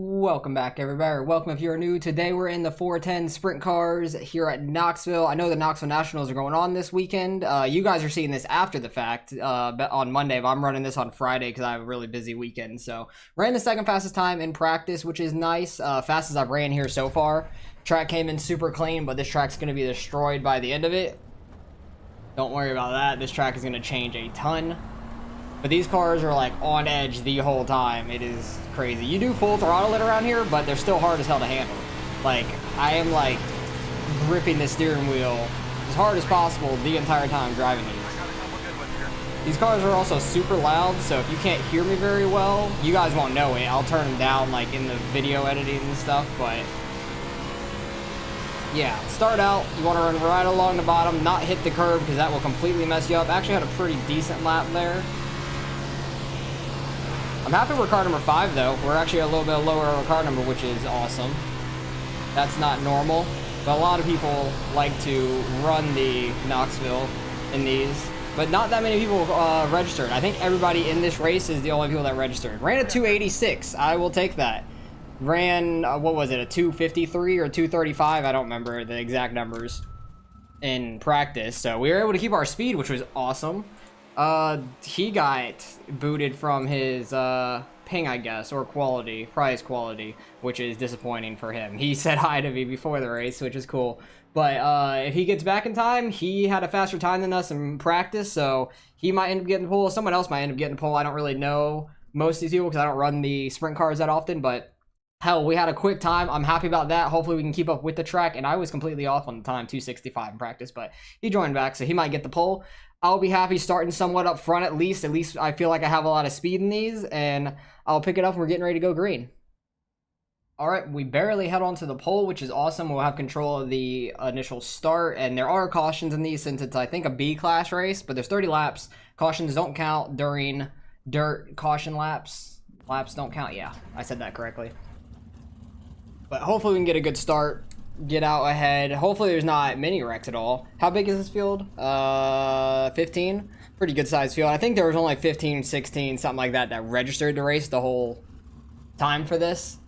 Welcome back, everybody, or welcome if you're new. Today we're in the 410 sprint cars here at Knoxville. I know the Knoxville Nationals are going on this weekend. You guys are seeing this after the fact on Monday, but I'm running this on Friday because I have a really busy weekend. So ran the second fastest time in practice, which is nice. Fastest I've ran here so far. Track came in super clean, but this track's going to be destroyed by the end of it. Don't worry about that. This track is going to change a ton. But these cars are like on edge the whole time. It is crazy. You do full throttle it around here, but they're still hard as hell to handle. Like, I am like gripping the steering wheel as hard as possible the entire time driving these. These cars are also super loud, so if you can't hear me very well, you guys won't know it. I'll turn them down like in the video editing and stuff, but yeah, start out, you want to run right along the bottom, not hit the curb because that will completely mess you up. Actually had a pretty decent lap there. I'm happy we're car number 5 though. We're actually a little bit lower on car number, which is awesome. That's not normal, but a lot of people like to run the Knoxville in these, but not that many people registered. I think everybody in this race is the only people that registered. Ran a 286. I will take that. Ran what was it, a 253 or 235? I don't remember the exact numbers in practice. So we were able to keep our speed, which was awesome. He got booted from his ping, I guess, or quality, prize quality, which is disappointing for him. He said hi to me before the race, which is cool. But if he gets back in time, he had a faster time than us in practice, so he might end up getting the pole. Someone else might end up getting the pole. I don't really know most of these people because I don't run the sprint cars that often, but hell, we had a quick time. I'm happy about that. Hopefully we can keep up with the track, and I was completely off on the time, 265 in practice, but he joined back, so he might get the pole. I'll be happy starting somewhat up front at least. At least I feel like I have a lot of speed in these, and I'll pick it up when we're getting ready to go green. All right, we barely head onto the pole, which is awesome. We'll have control of the initial start, and there are cautions in these since it's, I think, a B-class race, but there's 30 laps. Cautions don't count during dirt caution laps. Laps don't count. Yeah, I said that correctly. But hopefully we can get a good start. Get out ahead. Hopefully there's not many wrecks at all. How big is this field? 15? Pretty good sized field. I think there was only 15, 16, something like that registered to race the whole time for this.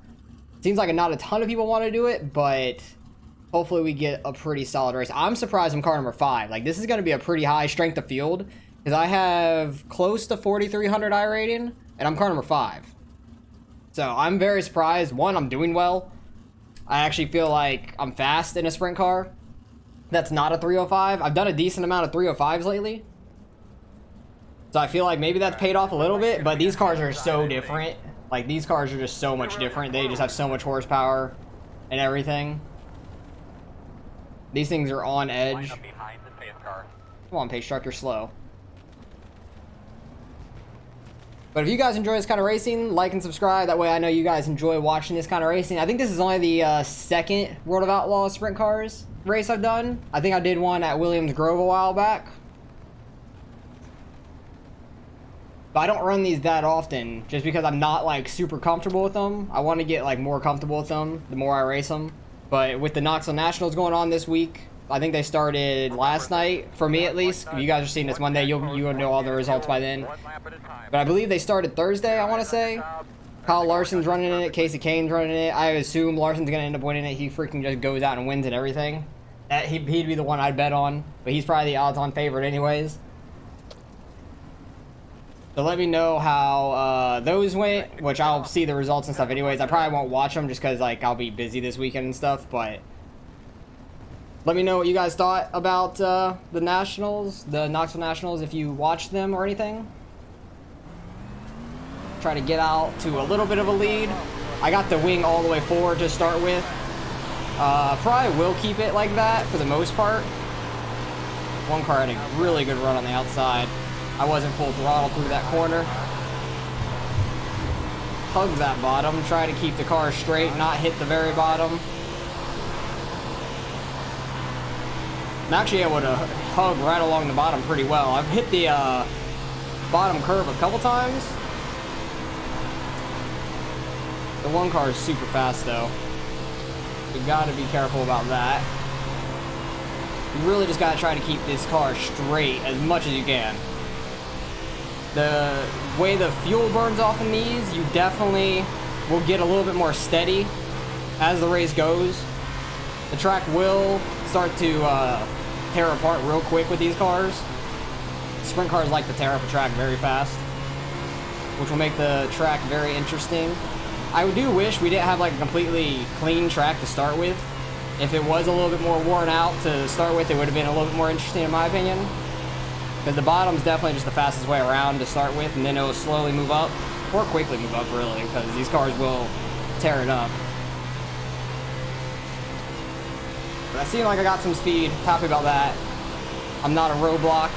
Seems like not a ton of people want to do it, but hopefully we get a pretty solid race. I'm surprised I'm car number 5. Like, this is going to be a pretty high strength of field because I have close to 4,300 iRating and I'm car number 5. So I'm very surprised. One, I'm doing well. I actually feel like I'm fast in a sprint car. That's not a 305. I've done a decent amount of 305s lately. So I feel like maybe that's paid off a little bit, but these cars are so different. Like, these cars are just so much different. They just have so much horsepower and everything. These things are on edge. Come on, Pace Truck, you're slow. But if you guys enjoy this kind of racing, like and subscribe. That way I know you guys enjoy watching this kind of racing. I think this is only the second World of Outlaw sprint cars race I've done. I think I did one at Williams Grove a while back. But I don't run these that often just because I'm not like super comfortable with them. I want to get like more comfortable with them the more I race them. But with the Knoxville Nationals going on this week, I think they started last night, for me at least. If you guys are seeing this Monday, you'll know all the results by then. But I believe they started Thursday, I want to say. Kyle Larson's running in it, Casey Kane's running it. I assume Larson's going to end up winning it. He freaking just goes out and wins and everything. He'd be the one I'd bet on, but he's probably the odds-on favorite anyways. So let me know how those went, which I'll see the results and stuff anyways. I probably won't watch them just because like I'll be busy this weekend and stuff, but let me know what you guys thought about the Nationals, the Knoxville Nationals, if you watched them or anything. Try to get out to a little bit of a lead. I got the wing all the way forward to start with. Probably will keep it like that for the most part. One car had a really good run on the outside. I wasn't full throttle through that corner. Hug that bottom. Try to keep the car straight, not hit the very bottom. I'm actually able to hug right along the bottom pretty well. I've hit the bottom curve a couple times. The one car is super fast though. You gotta be careful about that. You really just gotta try to keep this car straight as much as you can. The way the fuel burns off in these, you definitely will get a little bit more steady as the race goes. The track will start to tear apart real quick with these cars. Sprint cars like to tear up a track very fast, which will make the track very interesting. I do wish we didn't have like a completely clean track to start with. If it was a little bit more worn out to start with, it would have been a little bit more interesting in my opinion. Because the bottom's definitely just the fastest way around to start with, and then it'll slowly move up, or quickly move up really, because these cars will tear it up. But I seem like I got some speed, happy about that. I'm not a roadblock.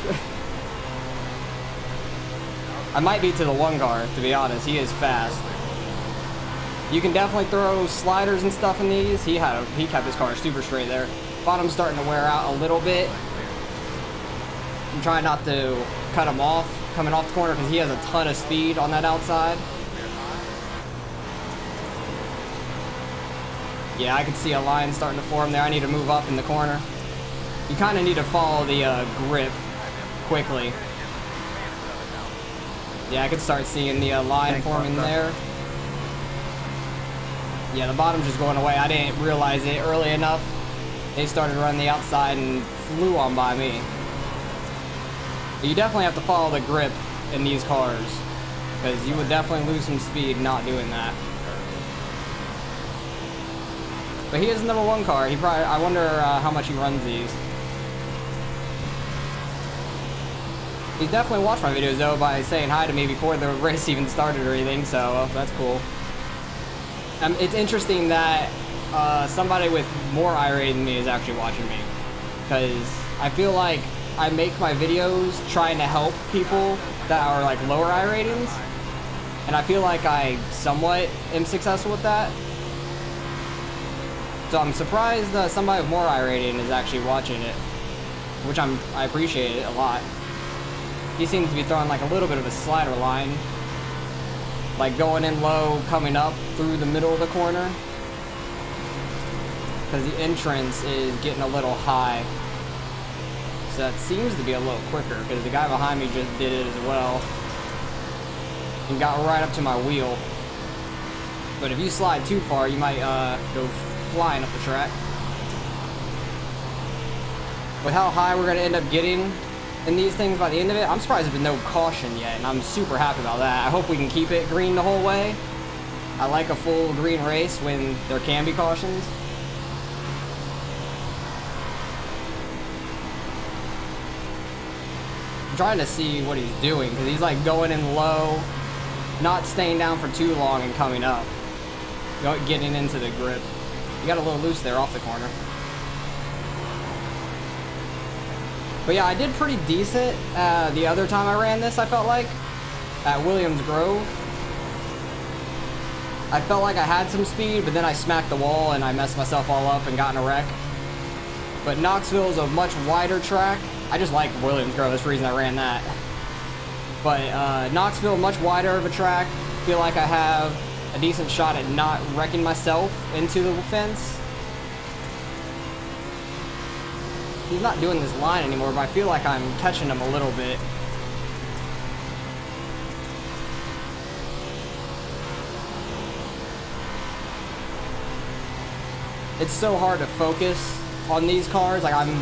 I might be to the one car, to be honest. He is fast. You can definitely throw sliders and stuff in these. He kept his car super straight there. Bottom's starting to wear out a little bit. I'm trying not to cut him off coming off the corner because he has a ton of speed on that outside. Yeah, I can see a line starting to form there. I need to move up in the corner. You kind of need to follow the grip quickly. Yeah, I could start seeing the line forming there. Yeah, the bottom's just going away. I didn't realize it early enough. They started running the outside and flew on by me. But you definitely have to follow the grip in these cars, because you would definitely lose some speed not doing that. But he is the number one car. He probably, I wonder how much he runs these. He's definitely watched my videos though by saying hi to me before the race even started or anything, so that's cool. It's interesting that somebody with more iRating than me is actually watching me, because I feel like I make my videos trying to help people that are like lower iRatings, and I feel like I somewhat am successful with that. So I'm surprised that somebody with more iRating is actually watching it, which I appreciate it a lot. He seems to be throwing like a little bit of a slider line, like going in low, coming up through the middle of the corner, because the entrance is getting a little high. So that seems to be a little quicker, because the guy behind me just did it as well and got right up to my wheel. But if you slide too far, you might go flying up the track. With how high we're going to end up getting in these things by the end of it, I'm surprised there's been no caution yet, and I'm super happy about that. I hope we can keep it green the whole way. I like a full green race when there can be cautions. I'm trying to see what he's doing, because he's like going in low, not staying down for too long and coming up, getting into the grip. You got a little loose there off the corner. But yeah, I did pretty decent the other time I ran this, I felt like, at Williams Grove. I felt like I had some speed, but then I smacked the wall and I messed myself all up and got in a wreck. But Knoxville is a much wider track. I just like Williams Grove, that's the reason I ran that. But Knoxville, much wider of a track. Feel like I have a decent shot at not wrecking myself into the fence. He's not doing this line anymore, but I feel like I'm catching him a little bit. It's so hard to focus on these cars. Like, I'm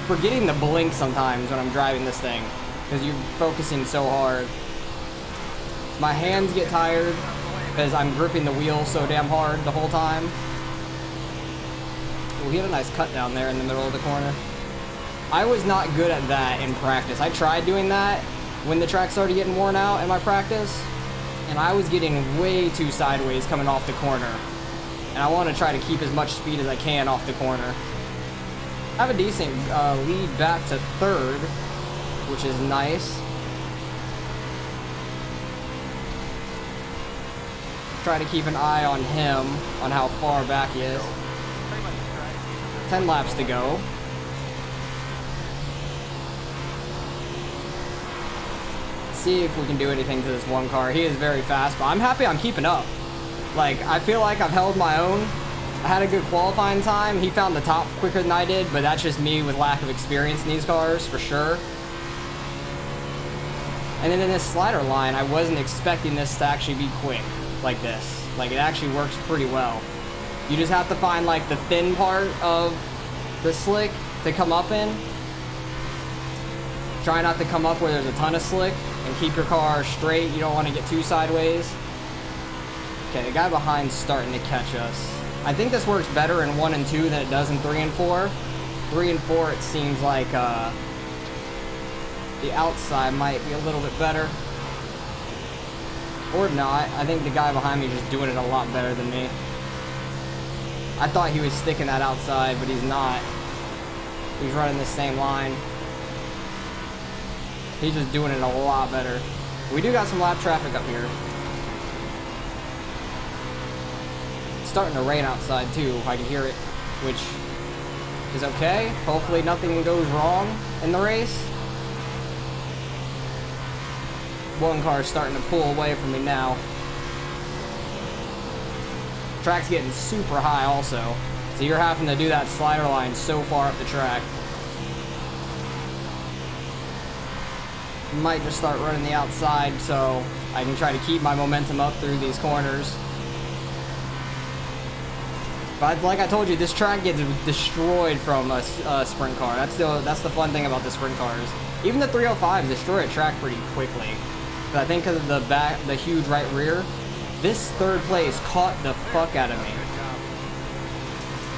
forgetting to blink sometimes when I'm driving this thing, because you're focusing so hard. My hands get tired because I'm gripping the wheel so damn hard the whole time. Ooh, he had a nice cut down there in the middle of the corner. I was not good at that in practice. I tried doing that when the track started getting worn out in my practice, and I was getting way too sideways coming off the corner. And I want to try to keep as much speed as I can off the corner. I have a decent lead back to third, which is nice. Try to keep an eye on him, on how far back he is. 10 laps to go. See if we can do anything to this one car. He is very fast, but I'm happy I'm keeping up. Like, I feel like I've held my own. I had a good qualifying time. He found the top quicker than I did, but that's just me with lack of experience in these cars, for sure. And then in this slider line, I wasn't expecting this to actually be quick. like this. Like, it actually works pretty well. You just have to find like the thin part of the slick to come up in. Try not to come up where there's a ton of slick, and keep your car straight. You don't want to get too sideways. Okay, the guy behind's starting to catch us. I think this works better in 1 and 2 than it does in 3 and 4. 3 and 4, it seems like the outside might be a little bit better. Or not. I think the guy behind me is just doing it a lot better than me. I thought he was sticking that outside, but he's not. He's running the same line. He's just doing it a lot better. We do got some lap traffic up here. It's starting to rain outside too. I can hear it, which is okay. Hopefully nothing goes wrong in the race. One car is starting to pull away from me now. Track's getting super high also, so you're having to do that slider line so far up the track. Might just start running the outside so I can try to keep my momentum up through these corners. But like I told you, this track gets destroyed from a sprint car. That's the fun thing about the sprint cars. Even the 305s destroy a track pretty quickly. But I think because of the huge right rear, this third place caught the fuck out of me.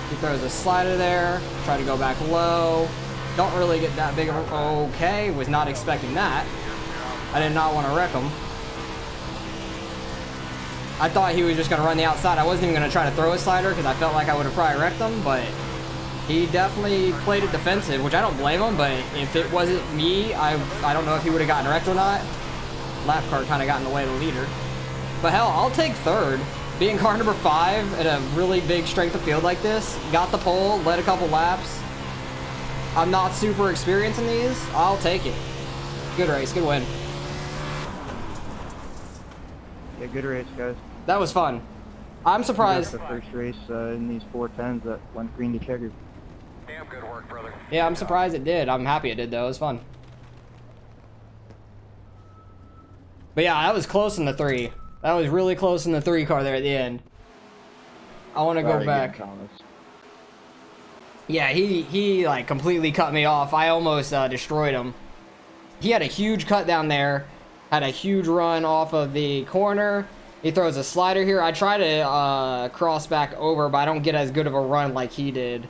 He throws a slider there, try to go back low. Don't really get that big of a... Okay, was not expecting that. I did not want to wreck him. I thought he was just going to run the outside. I wasn't even going to try to throw a slider because I felt like I would have probably wrecked him, but he definitely played it defensive, which I don't blame him, but if it wasn't me, I don't know if he would have gotten wrecked or not. Lap car kind of got in the way of the leader. But hell, I'll take third. Being car number 5 at a really big strength of field like this, got the pole, led a couple laps. I'm not super experienced in these. I'll take it. Good race, good win. Yeah, good race, guys. That was fun. I'm surprised. The first race in these 410s that went green to checker. Damn good work, brother. Yeah, I'm surprised it did. I'm happy it did, though. It was fun. But yeah, that was close in the 3. That was really close in the 3 car there at the end. I want to go back. Yeah, he like completely cut me off. I almost destroyed him. He had a huge cut down there. Had a huge run off of the corner. He throws a slider here. I try to cross back over, but I don't get as good of a run like he did.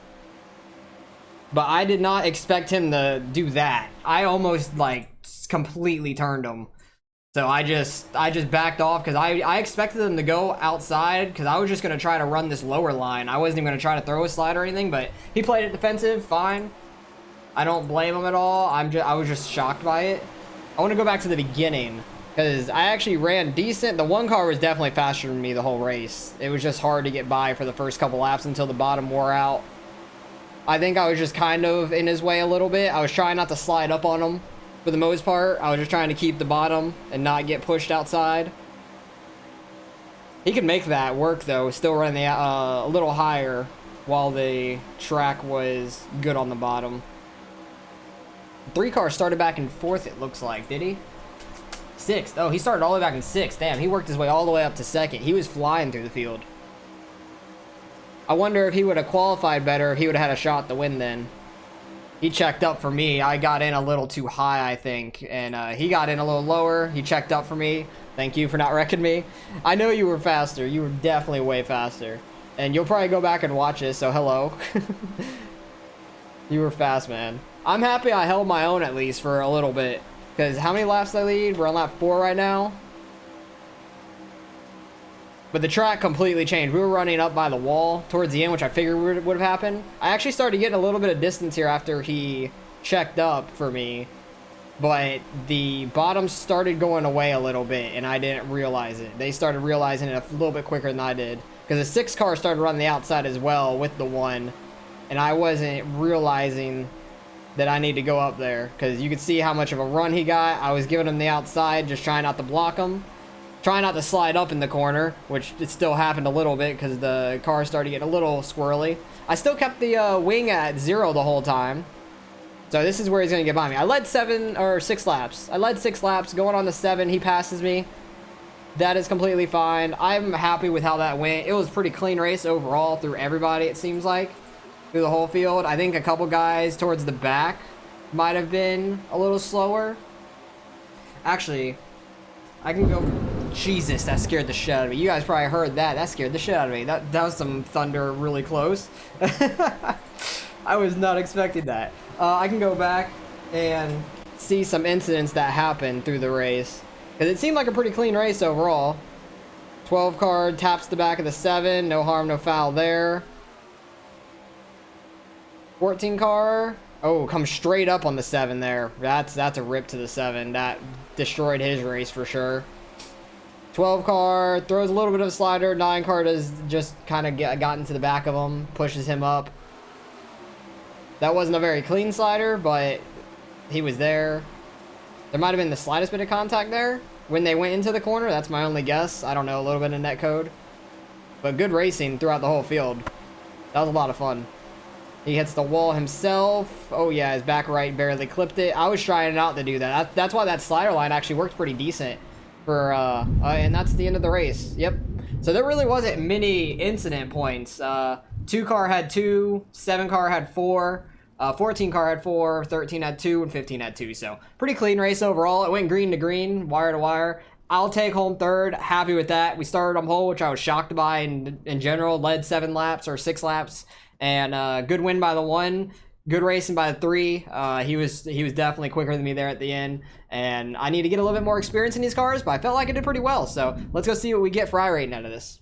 But I did not expect him to do that. I almost like completely turned him. So I just backed off because I expected them to go outside because I was just going to try to run this lower line. I wasn't even going to try to throw a slide or anything, but he played it defensive, fine. I don't blame him at all. I was just shocked by it. I want to go back to the beginning because I actually ran decent. The one car was definitely faster than me the whole race. It was just hard to get by for the first couple laps until the bottom wore out. I think I was just kind of in his way a little bit. I was trying not to slide up on him. For the most part, I was just trying to keep the bottom and not get pushed outside. He could make that work though, still run the a little higher while the track was good on the bottom. 3 car started back in 4th, it looks like, did he? 6th. Oh, he started all the way back in 6th. Damn, he worked his way all the way up to 2nd. He was flying through the field. I wonder if he would have qualified better, if he would have had a shot to win then. He checked up for me. I got in a little too high, I think, and he got in a little lower. He checked up for me. Thank you for not wrecking me. I know you were faster. You were definitely way faster. And you'll probably go back and watch this, so hello. You were fast, man. I'm happy I held my own at least for a little bit. Because how many laps did I lead? We're on lap 4 right now. But the track completely changed. We were running up by the wall towards the end, which I figured would have happened. I actually started getting a little bit of distance here after he checked up for me. But the bottom started going away a little bit, and I didn't realize it. They started realizing it a little bit quicker than I did. Because the 6 car started running the outside as well with the 1. And I wasn't realizing that I need to go up there. Because you could see how much of a run he got. I was giving him the outside, just trying not to block him. Trying not to slide up in the corner, which it still happened a little bit because the car started getting a little squirrely. I still kept the wing at 0 the whole time. So this is where he's going to get by me. I led 6 laps. I led 6 laps. Going on to 7, he passes me. That is completely fine. I'm happy with how that went. It was a pretty clean race overall through everybody, it seems like, through the whole field. I think a couple guys towards the back might have been a little slower. Actually, I can go... Jesus, that scared the shit out of me. You guys probably heard that. That scared the shit out of me. That was some thunder really close. I was not expecting that. I can go back and see some incidents that happened through the race. Because it seemed like a pretty clean race overall. 12 card taps the back of the 7. No harm, no foul there. 14 car. Oh, comes straight up on the 7 there. That's a rip to the 7. That destroyed his race for sure. 12 car throws a little bit of a slider. 9 car does just kind of got into the back of him. Pushes him up. That wasn't a very clean slider, but he was there. There might have been the slightest bit of contact there when they went into the corner. That's my only guess. I don't know, a little bit of net code. But good racing throughout the whole field. That was a lot of fun. He hits the wall himself. Oh yeah, his back right barely clipped it. I was trying not to do that. That's why that slider line actually worked pretty decent. For and that's the end of the race. Yep. So there really wasn't many incident points. 2 car had 2, 7 car had 4. 14 car had 4, 13 had 2, and 15 had 2. So pretty clean race overall. It went green to green, wire to wire. I'll take home third. Happy with that. We started on pole, which I was shocked by in general. Led 7 laps or 6 laps, and good win by the 1. Good racing by the 3. He was definitely quicker than me there at the end, and I need to get a little bit more experience in these cars, but I felt like I did pretty well. So let's go see what we get for iRating out of this.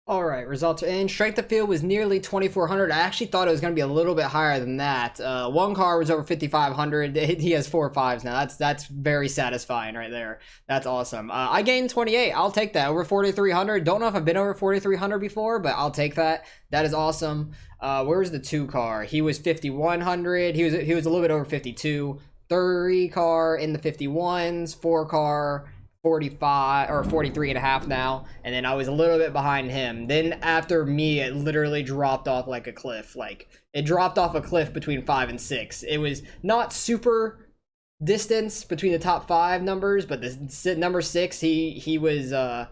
Alright, results are in. Strength of field was nearly 2,400. I actually thought it was going to be a little bit higher than that. 1 car was over 5,500. He has 4 5s now. That's very satisfying right there. That's awesome. I gained 28. I'll take that. Over 4,300. Don't know if I've been over 4,300 before, but I'll take that. That is awesome. Where's the 2 car? He was 5,100. He was a little bit over 52. 3 car in the 51s. 4 car... 45 or 43 and a half now, and then I was a little bit behind him. Then after me, it literally dropped off like a cliff. Like, it dropped off a cliff between 5 and 6. It was not super distance between the top 5 numbers, but the number 6, he was about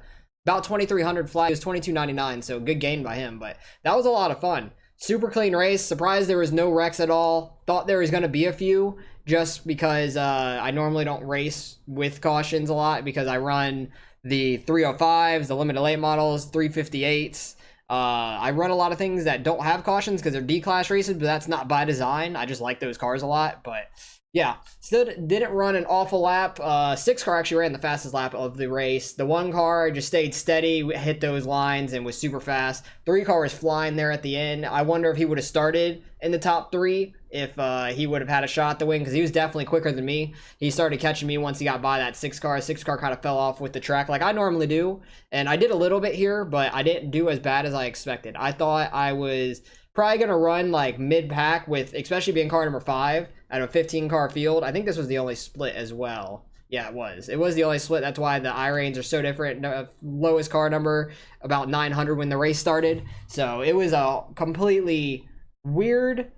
2,300 flat. He was 2,299, so good gain by him. But that was a lot of fun. Super clean race. Surprised there was no wrecks at all. Thought there was going to be a few, just because I normally don't race with cautions a lot, because I run the 305s, the limited late models, 358s. I run a lot of things that don't have cautions because they're D-class races, but that's not by design. I just like those cars a lot. But yeah, still didn't run an awful lap. 6 car actually ran the fastest lap of the race. The 1 car just stayed steady, hit those lines, and was super fast. 3 car was flying there at the end. I wonder if he would have started in the top 3, if he would have had a shot to win, because he was definitely quicker than me. He started catching me once he got by that 6 car. 6 car kind of fell off with the track like I normally do, and I did a little bit here, but I didn't do as bad as I expected. I thought I was probably going to run like mid-pack, with especially being car number 5 out of a 15 car field. I think this was the only split as well. Yeah, it was the only split. That's why the iRains are so different. Lowest car number about 900 when the race started, so it was a completely weird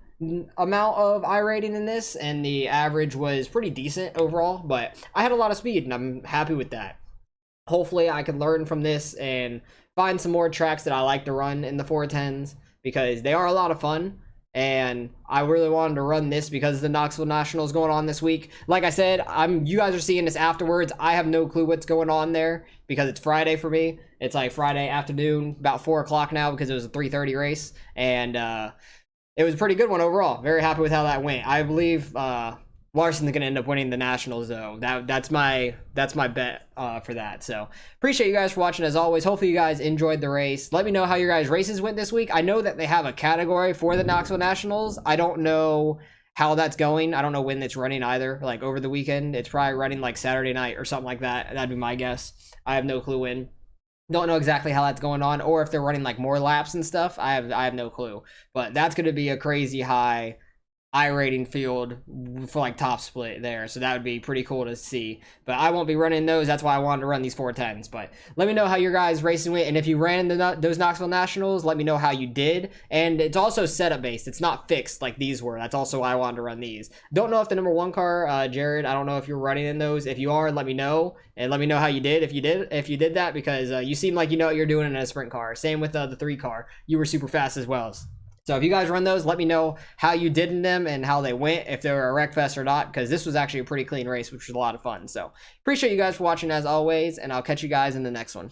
amount of iRating in this, and the average was pretty decent overall, but I had a lot of speed, and I'm happy with that. Hopefully I can learn from this and find some more tracks that I like to run in the 410s, because they are a lot of fun, and I really wanted to run this because the Knoxville Nationals going on this week. Like I said, you guys are seeing this afterwards. I have no clue what's going on there because it's Friday for me. It's like Friday afternoon, about 4 o'clock now, because it was a 3:30 race, and it was a pretty good one overall. Very happy with how that went. I believe Larson's gonna end up winning the Nationals, though. That's my bet for that. So appreciate you guys for watching as always. Hopefully you guys enjoyed the race. Let me know how your guys' races went this week. I know that they have a category for the Knoxville Nationals. I don't know how that's going. I don't know when it's running either. Like over the weekend, it's probably running like Saturday night or something like that. That'd be my guess. I have no clue when. Don't know exactly how that's going on, or if they're running like more laps and stuff. I have no clue. But that's going to be a crazy high iRating field for like top split there, so that would be pretty cool to see. But I won't be running those. That's why I wanted to run these 410s. But let me know how your guys racing went, and if you ran those Knoxville Nationals, let me know how you did. And it's also setup based. It's not fixed like these were. That's also why I wanted to run these. Don't know if the number 1 car, Jared, I don't know if you're running in those. If you are, let me know, and let me know how you did. If you did that, because you seem like you know what you're doing in a sprint car. Same with the 3 car. You were super fast as well. So if you guys run those, let me know how you did in them and how they went, if they were a wreck fest or not, because this was actually a pretty clean race, which was a lot of fun. So appreciate you guys for watching as always, and I'll catch you guys in the next one.